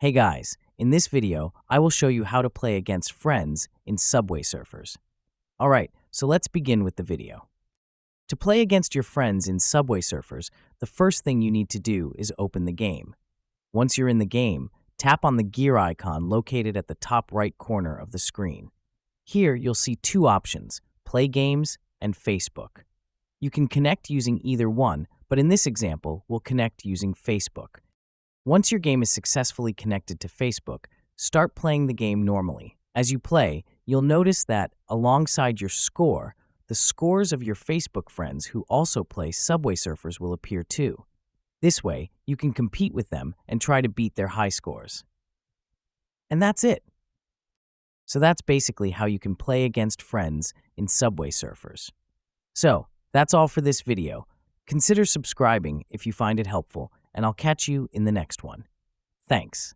Hey guys, in this video, I will show you how to play against friends in Subway Surfers. Alright, so let's begin with the video. To play against your friends in Subway Surfers, the first thing you need to do is open the game. Once you're in the game, tap on the gear icon located at the top right corner of the screen. Here, you'll see two options, Play Games and Facebook. You can connect using either one, but in this example, we'll connect using Facebook. Once your game is successfully connected to Facebook, start playing the game normally. As you play, you'll notice that, alongside your score, the scores of your Facebook friends who also play Subway Surfers will appear too. This way, you can compete with them and try to beat their high scores. And that's it. So that's basically how you can play against friends in Subway Surfers. So, that's all for this video. Consider subscribing if you find it helpful, and I'll catch you in the next one. Thanks.